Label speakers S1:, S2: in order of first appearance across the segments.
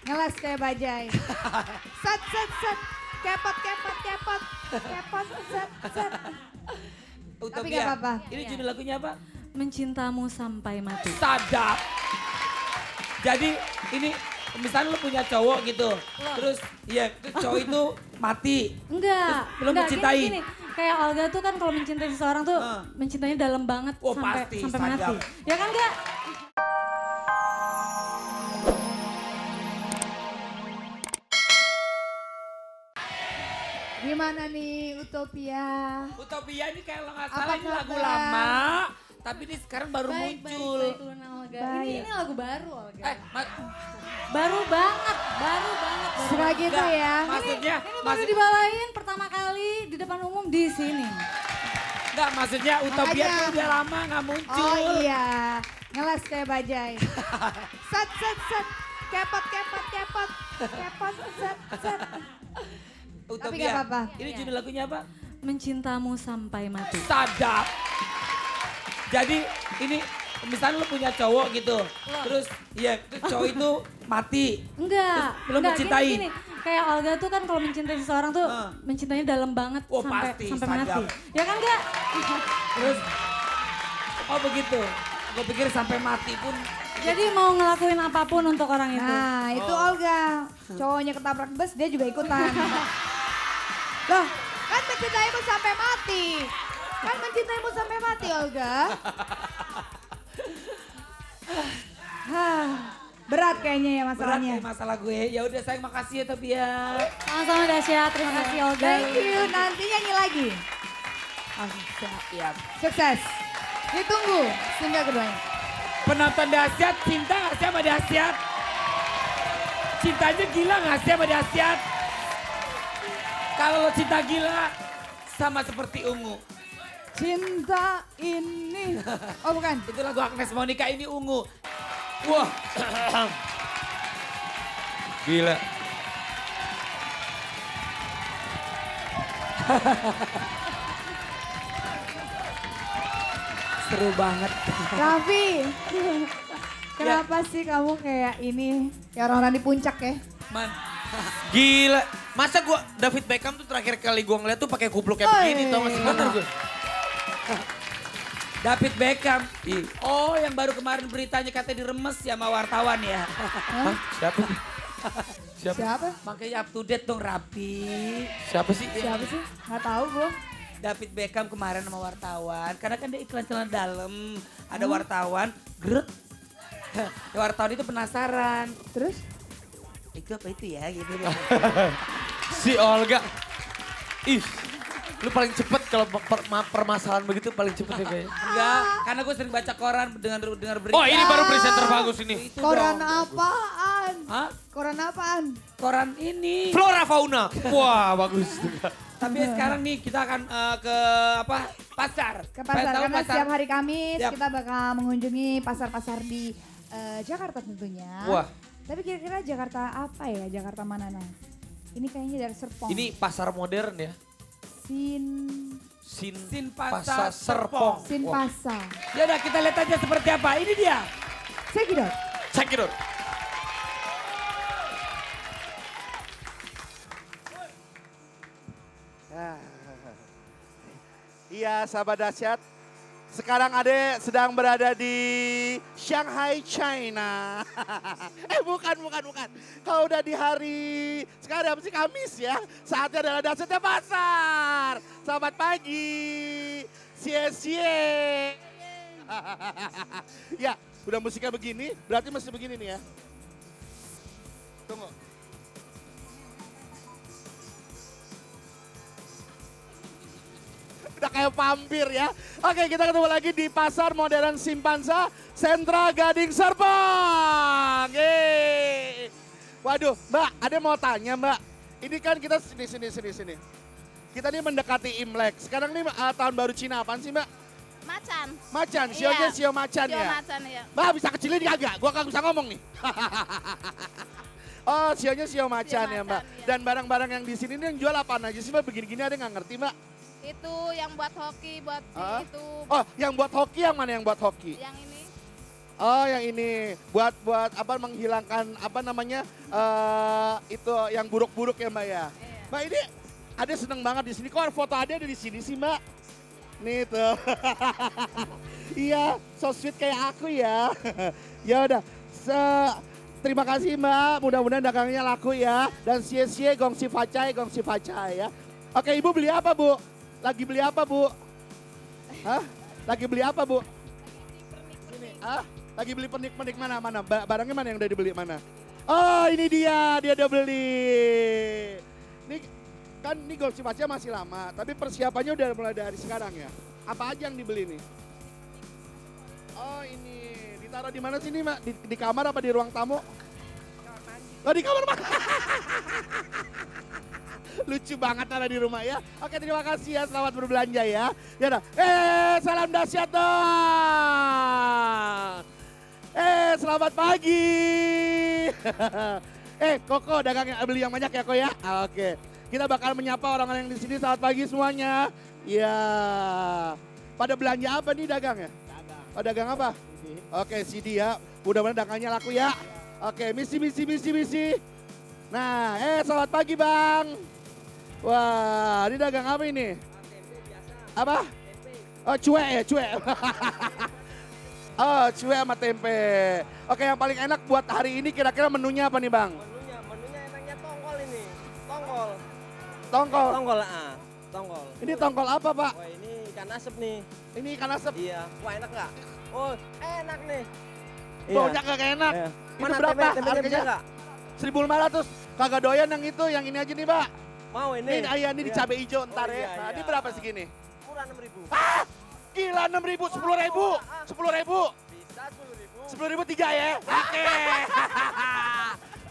S1: Ngeles kayak bajai. Set, set, set. Kepot, kepot, kepot. Kepot, set, set. Tapi
S2: Utopia.
S1: gak apa-apa.
S2: Ini judul lagunya apa?
S3: Mencintamu sampai mati.
S2: Sadap. Jadi ini misalnya lu punya cowok gitu. Terus terus cowok itu mati.
S3: Enggak,
S2: Terus belum mencintai.
S3: Gini, kayak Olga tuh kan kalau mencintai seseorang tuh mencintainya dalam banget
S2: Oh,
S3: sampai
S2: pasti,
S3: sampai
S2: sadap.
S3: mati. Ya kan enggak?
S1: Gimana nih Utopia?
S2: Utopia ini kalau nggak
S1: Apa
S2: salah ini lagu
S1: kabar?
S2: lama. Tapi ini sekarang baru muncul.
S3: Baik, Luna Olga.
S1: Baik.
S3: Ini lagu baru Olga.
S2: Eh,
S3: Baru banget, baru banget.
S1: Suka gitu
S2: enggak,
S1: ya?
S2: Maksudnya,
S3: Ini baru dibawain pertama kali di depan umum di sini.
S2: enggak, maksudnya Utopia
S1: Makanya.
S2: tuh udah lama nggak muncul.
S1: Oh iya, ngeles kayak bajai. Set, set, set. Kepot, kepot, kepot. Kepot, set, set. Tapi
S2: Utopia.
S1: gak apa-apa.
S2: Ini judul lagunya apa?
S3: Mencintamu sampai mati.
S2: Sadap. Jadi ini misalnya lu punya cowok gitu. Terus terus cowok itu mati.
S3: Enggak,
S2: Terus belum
S3: enggak,
S2: mencintai.
S3: Gini, kayak Olga tuh kan kalau mencintai seseorang tuh mencintainya dalam banget
S2: Oh,
S3: sampai
S2: pasti,
S3: sampai
S2: sadap.
S3: mati. Ya kan enggak?
S2: Terus oh begitu. Gue pikir sampai mati pun.
S3: Jadi mau ngelakuin apapun untuk orang itu.
S1: Nah itu Olga, cowoknya ketabrak bus dia juga ikutan. Loh kan mencintaimu sampai mati. Kan mencintaimu sampai mati Olga. Hah, berat kayaknya ya
S2: Berat
S1: masalahnya.
S2: kayak masalah gue. Ya udah sayang makasih ya tapi ya.
S3: Sama-sama Dasya, terima kasih Olga.
S1: Thank you, nanti nyanyi lagi. Oh, siap.
S2: Siap.
S1: Sukses. Ditunggu single keduanya.
S2: Penonton dahsyat cinta gak sih sama dahsyat? Cintanya gila gak sih sama dahsyat? Kalau lo cinta gila sama seperti ungu.
S1: Cinta ini. Oh bukan.
S2: Itu lagu Agnes Monica ini ungu. Wah.
S4: Gila.
S2: Seru banget.
S1: Raffi. Kenapa sih kamu kayak ini? Ya orang-orang di puncak ya.
S2: Man.
S4: Gila. Masa gua David Beckham tuh terakhir kali gua ngeliat tuh pakai kupluk kayak
S1: Oh,
S4: begini tau gak sih? Bener gue.
S2: David Beckham.
S4: Ih.
S2: Oh yang baru kemarin beritanya katanya diremes ya sama wartawan ya.
S4: Hah? Siapa? Siapa?
S1: Siapa?
S2: Makanya up to date dong rapi.
S4: Siapa sih?
S1: Siapa sih? Gak tahu gue.
S2: David Beckham kemarin sama wartawan. Karena kan dia iklan celana dalam. Ada wartawan. Grut. Ya, wartawan itu penasaran.
S1: Terus?
S2: Itu apa itu ya gitu.
S4: Si Olga. Ih, lu paling cepet kalau permasalahan begitu paling cepet ya kayaknya.
S2: Enggak, karena gue sering baca koran dengar berita.
S4: Oh ini baru presenter bagus ini.
S2: Itu
S1: Koran
S2: dong.
S1: apaan?
S2: Hah?
S1: Koran apaan?
S2: Koran ini.
S4: Flora Fauna. Wah bagus.
S2: Tapi sekarang nih kita akan ke apa? Pasar.
S1: Ke
S2: Pengen
S1: pasar,
S2: tahu
S1: karena setiap hari Kamis
S2: Yap.
S1: kita bakal mengunjungi pasar-pasar di Jakarta tentunya.
S4: Wah.
S1: Tapi kira-kira Jakarta apa ya? Jakarta mana nah? Ini kayaknya dari Serpong.
S4: Ini pasar modern ya.
S2: Sin
S4: Pasar
S2: Pasar
S4: Serpong. Wah.
S1: Sinpasa.
S2: Ya udah kita lihat aja seperti apa. Ini dia.
S1: Cekidot.
S4: Check it out.
S5: Iya sahabat dahsyat, sekarang Ade sedang berada di Shanghai, China. Bukan. Kau udah di hari, sekarang apa sih Kamis ya. Saatnya adalah dahsyatnya pasar. Selamat pagi. Sie. Ya, udah musiknya begini, berarti mesti begini nih ya. Tunggu. Udah kayak vampir ya. Oke, kita ketemu lagi di Pasar Modern Simpansa, Sentra Gading Serpong. Yeay. Waduh, Mbak, ada mau tanya Mbak. Ini kan kita sini. Kita ini mendekati Imlek. Sekarang ini tahun baru Cina apaan sih Mbak?
S6: Macan.
S5: Macan, sionya
S6: Iya.
S5: sio macan
S6: Sio
S5: ya.
S6: macan ya.
S5: Mbak bisa kecilin kagak? Gua kagak bisa ngomong nih. Oh, sionya sio macan ya Mbak.
S6: macan, iya.
S5: Dan barang-barang yang di sini nih yang jual apaan aja sih Mbak? Begini-gini ada nggak ngerti Mbak?
S6: Itu yang buat hoki, buat si
S5: Hah?
S6: itu.
S5: Oh, yang buat hoki yang mana yang buat hoki?
S6: Yang ini.
S5: Oh yang ini buat apa menghilangkan apa namanya itu yang buruk-buruk ya Mbak ya. Mbak ini Ade seneng banget di sini. Kok foto Ade ada di sini sih Mbak? Nih tuh. Iya, so sweet kayak aku ya. Ya udah. Terima kasih Mbak. Mudah-mudahan dagangnya laku ya. Dan sie-sie gong si facai ya. Oke Ibu beli apa Bu? Lagi beli apa Bu? Hah? Lagi beli apa Bu? Sini. Ah? Lagi beli pernik-pernik mana? Barangnya mana yang udah dibeli mana? Oh ini dia udah beli. Ini kan ini Gol Sifaca masih lama, tapi persiapannya udah mulai dari sekarang ya. Apa aja yang dibeli nih? Oh ini, ditaruh di mana sih nih Mbak? Di kamar apa di ruang tamu? Oh di kamar mandi. Lucu banget ada di rumah ya. Oke terima kasih ya, selamat berbelanja ya. Ya udah. Salam dahsyat dong. Selamat pagi. Koko dagang beli yang banyak ya Ko ya. Oke. Kita bakal menyapa orang-orang yang di sini. Selamat pagi semuanya. Ya. Pada belanja apa nih dagang ya? Dagang. Oh dagang apa? CD. Oke CD ya. Mudah-mudahan dagangnya laku ya. Oke misi. Nah selamat pagi Bang. Wah ini dagang apa ini? Tempe biasa. Apa? Tempe. Oh cuek ya cuek. Oh cuek sama tempe. Oke yang paling enak buat hari ini kira-kira menunya apa nih Bang?
S6: Menunya enaknya tongkol ini. Tongkol.
S5: Tongkol?
S6: Tongkol.
S5: Ini tongkol apa Pak?
S6: Wah ini ikan asap nih.
S5: Ini ikan asap?
S6: Iya. Wah enak nggak? Oh enak nih.
S5: Baunya kagak enak.
S6: Iya.
S5: Itu
S6: Mana
S5: berapa
S6: tempenya bisa
S5: harganya?
S6: nggak?
S5: 1.500. Kagak doyan yang itu, yang ini aja nih Pak.
S6: Mau ini?
S5: Ini ayah ini di
S6: Iya.
S5: cabai hijau ntar
S6: Oh,
S5: ya.
S6: iya,
S5: Nah
S6: iya.
S5: ini berapa segini?
S6: Murah 6.000.
S5: Ah, gila 6.000, 10.000. 10.000.
S6: Bisa 10.000.
S5: 10.000 tiga ya? Oke.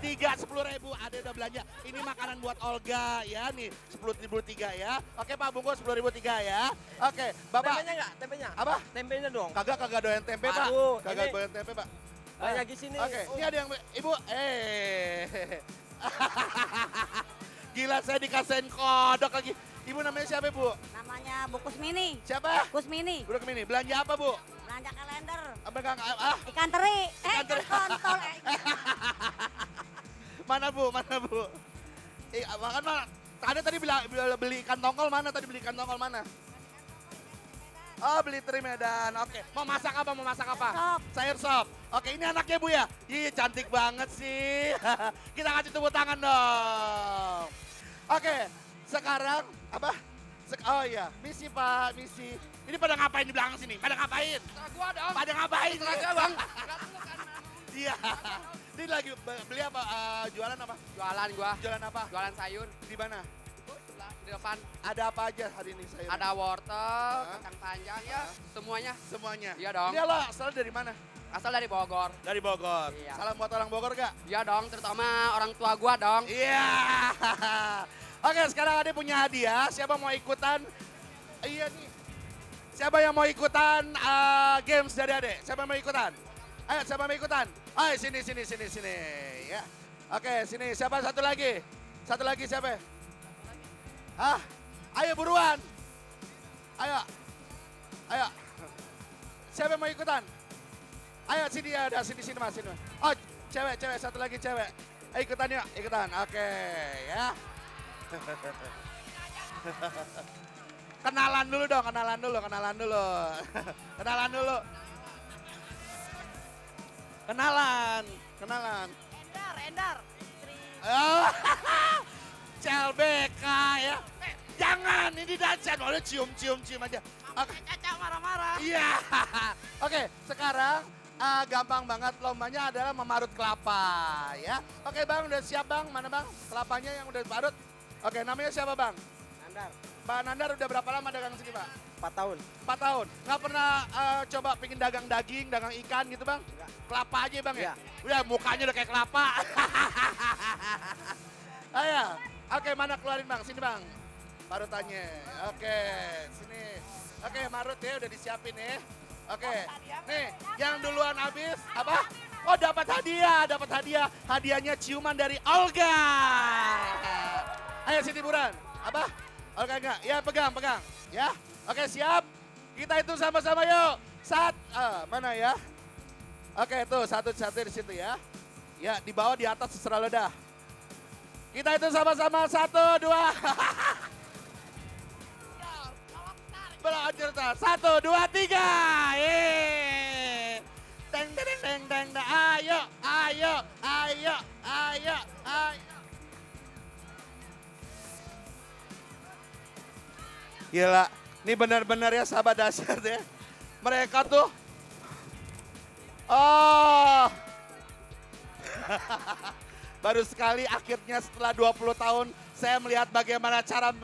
S5: Tiga 10.000, ada udah belanja. Ini makanan buat Olga ya nih, 10.000 tiga ya. Oke Pak bungkus 10.000 tiga ya. Oke, Bapak.
S6: Tempenya nggak? Tempenya?
S5: Apa?
S6: Tempenya dong.
S5: Kagak doyan tempe Pak.
S6: Aduh,
S5: Kagak
S6: ini-
S5: doyan tempe Pak.
S6: Banyak di sini.
S5: Oke, ini ada yang Ibu. Gila saya dikasihin kodok lagi. Ibu namanya siapa Bu?
S7: Namanya Bu Kusmini.
S5: Siapa?
S7: Kusmini.
S5: Bu Mini. Belanja apa Bu?
S7: Belanja kalender.
S5: Ah,
S7: Ikan teri.
S5: Ikan teri.
S7: Ikan kontol.
S5: mana Bu? Makan mana? Ada tadi beli ikan tongkol mana? Tadi beli ikan tongkol mana? Oh beli teri Medan, oke. Mau masak apa?
S7: Sop.
S5: Sayur sop. Oke ini anaknya Bu ya? Ih cantik banget sih. Kita kasih tepuk tangan dong. Oke sekarang apa? Oh iya misi Pak, misi. Ini pada ngapain di belakang sini? Pada ngapain? Gua dong. Pada ngapain? Bang. Iya. Ini lagi beli apa? Jualan apa?
S8: Jualan gua,
S5: Jualan apa?
S8: jualan sayur
S5: Di mana?
S8: di depan.
S5: Ada apa aja hari ini sayur?
S8: Ada wortel, kacang panjang ya, semuanya.
S5: Semuanya?
S8: Iya dong.
S5: Ini lo asal dari mana?
S8: Asal dari Bogor.
S5: Dari Bogor.
S8: Iya.
S5: Salam buat orang Bogor gak?
S8: Iya dong, terutama orang tua gua dong.
S5: Iya. Oke sekarang Ade punya hadiah. Siapa mau ikutan? Iya nih. Siapa yang mau ikutan games dari Ade? Siapa yang mau ikutan? Ayo siapa yang mau ikutan? Ayo sini. Ya. Oke sini. Siapa satu lagi? Satu lagi siapa? Ayo buruan. Ayo. Siapa yang mau ikutan? Ayo sini ya, udah sini Mas. Oh, cewek, satu lagi cewek. Ayo ikutan yuk, ikutan. Oke, ya. Kenalan dulu dong, kenalan dulu. Kenalan.
S7: Endar.
S5: Oh, CLBK ya. Jangan, ini dahsyat. Waduh cium aja. Oke.
S7: Caca marah-marah.
S5: Iya. Oke, sekarang gampang banget lombanya adalah memarut kelapa ya. Oke Bang, udah siap Bang? Mana Bang? Kelapanya yang udah parut. Oke, namanya siapa Bang?
S6: Nandar.
S5: Pak Nandar udah berapa lama dagang sini Pak?
S6: 4 tahun.
S5: 4 tahun. Nggak pernah coba pengen dagang daging, dagang ikan gitu Bang?
S6: Enggak.
S5: Kelapa aja Bang ya?
S6: Iya.
S5: Udah mukanya udah kayak kelapa. Ayo, oke mana keluarin Bang? Sini Bang. Parutannya. Oke, sini. Oke, marut ya udah disiapin ya. Oke, nih yang duluan habis apa? Oh dapat hadiah. Hadiahnya ciuman dari Olga. Ayo sini Buran. Apa? Olga enggak? Ya pegang. Ya. Oke siap. Kita hitung sama-sama yuk. Mana ya? Oke, tuh satu-satu di situ ya. Ya, di bawah, di atas, terserah lo dah. Kita itu sama-sama, 1, 2. Berlanjut, 1, 2, 3. Teng, teng, teng, teng, teng. Ayo, ayo, ayo, ayo, ayo. Gila, ini benar-benar ya sahabat dahsyat ya. Mereka tuh, oh. Baru sekali akhirnya setelah 20 tahun saya melihat bagaimana cara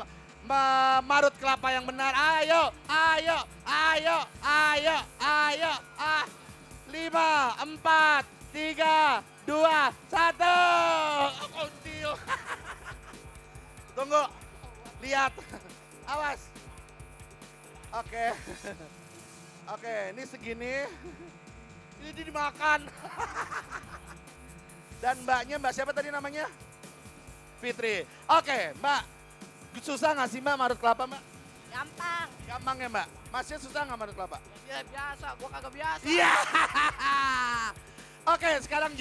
S5: memarut kelapa yang benar. Ayo, ayo, ayo, ayo, ayo. 5, 4, 3, 2, 1. Kuntil. Tunggu, lihat, awas. Oke, oke, ini segini, ini dimakan. Dan mbak siapa tadi namanya? Fitri. Oke, Mbak, susah nggak sih Mbak marut kelapa Mbak?
S7: Gampang.
S5: Gampang ya Mbak? Masnya susah nggak marut kelapa?
S7: Ya biasa, gua kagak biasa.
S5: Iya. Oke, sekarang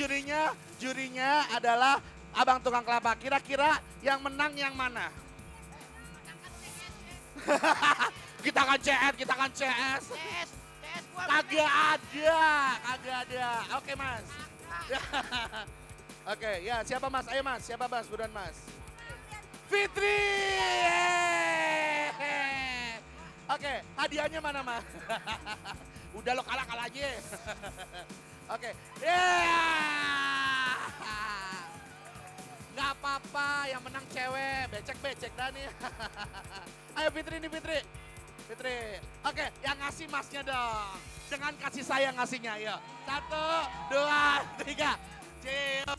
S5: jurinya adalah Abang Tukang Kelapa. Kira-kira yang menang yang mana? Kita kan CS.
S7: CS gua.
S5: Kagak ada. Oke Mas. Oke, ya siapa Mas? Ayo Mas, siapa Mas? Buruan Mas. Fitri. Oke, hadiahnya mana Mas? Udah lo kalah aja. Oke, nggak apa-apa, yang menang cewek, becek dah nih. Ayo Fitri nih Fitri. Oke, yang ngasih Masnya dong. Dengan kasih sayang ngasihnya, ayo. 1, 2, 3. Cium.